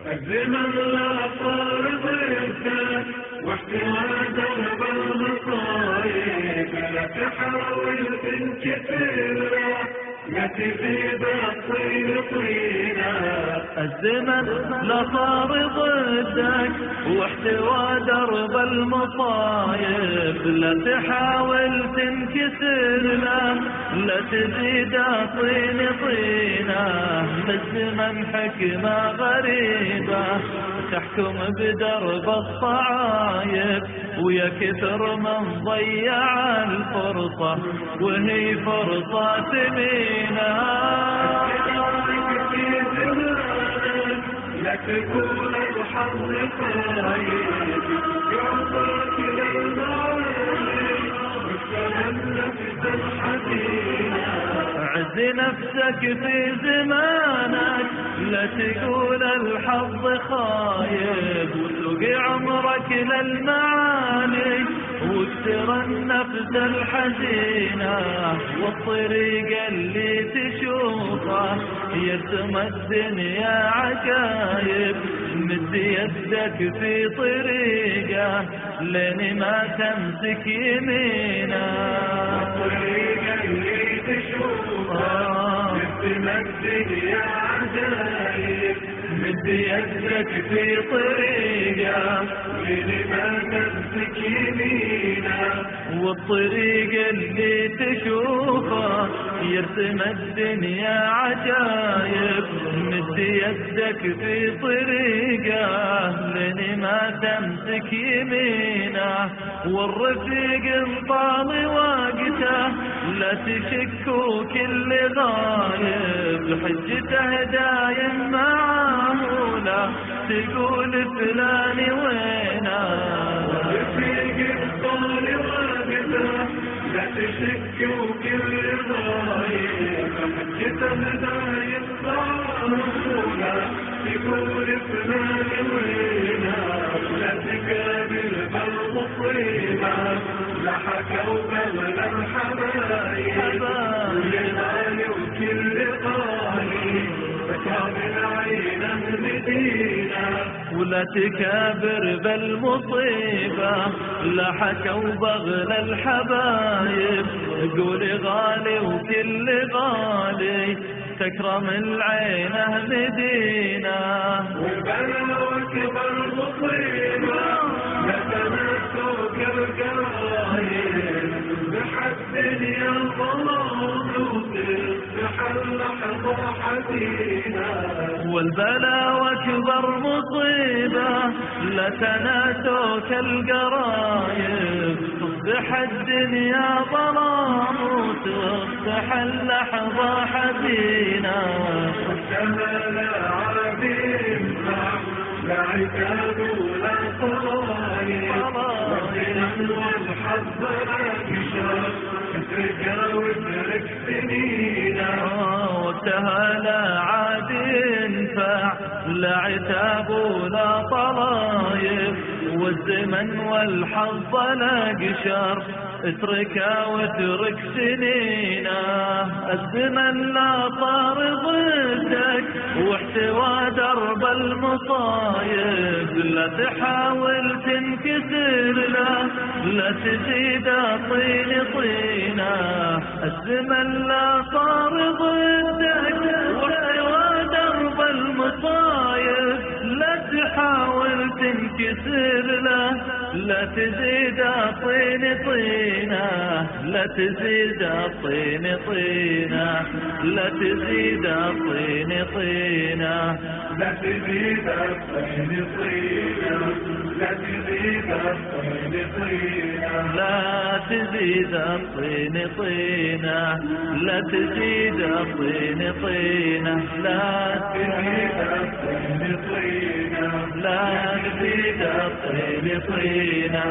الزمن لا صار ضده واحتوى درب المصايب، لا تحاول تنكسر لا تزيد الطين طينا. الزمن لا صار ضدك واحتوى درب المصايب، لا تحاول تنكسر لا تزيد الطين طينا. الزمن حكمة غريبة تحكم بدرب الصعايب، ويا كثر من ضيع الفرصة وهي فرصة ثمينة. لا تكون الحظ خايب يعطيك للمعاني وتتمنى في الحزينة. عز نفسك في زمانك لا تقول الحظ خايب، وسوق عمرك للمعاني واكسر النفس الحزينة. والطريق اللي تشوفه يرسم الدنيا عجايب، مد يدك في طريقه لين ما تمسك يمينه. الطريق اللي تشوفه يرسم الدنيا عجايب، مد يدك في طريقه لين ما تمسك يمينه. والطريق اللي تشوفه يرسم الدنيا عجايب، مد يدك في طريقه لين ما تمسك يمينه. والرفيق انطال وقته لا تشكوا كل غايب، حجته دايم معاه ولا تقول فلان وينه. والرفيق انطال وقته لا تشكوا كل غايب، حجته دايم معاه ولا تقول فلان وينه. لا تقابل بالمصيبة لا حكوا بغل الحبايب، والغالي وكل غالي تكابر عينه مدينة. ولا تكابر بالمصيبة لا حكوا بغل الحبايب، قول غالي وكل غالي تكرم العينه مدينة. والبلا وكبر مصيبة لا تمسوك القرايب، بحد الدنيا ظلام وتصبح اللحظة حزينة. والبلا واكبر مصيبة لا تناسوك القرايب، تصبح الدنيا ظلام وتصبح اللحظة حزينة. والجمال عاد ينفع لا عتاب ولا صلايب، والغنى والحظ لا قشر اتركها واترك سنينه. وتهلا عاد ينفع لا عتاب ولا طلايب، والزمن والحظ لا قشر اتركها واترك سنينه. الزمن لا صار ضدك واحتوى درب المصايب، لا تحاول تنكسر لا تزيد طين طينه. الزمن لا صار ضدك واحتوى درب المصايب، لا تحاول تنكسر لا تزيد طين طينه. لا تزيد طين طينه لا تزيد طين طينه. لا تزيد الطين طينة لا تزيد الطين طينة. لا تزيد الطين طينة لا تزيد الطين طينة. لا تزيد الطين طينة لا تزيد الطين طينة.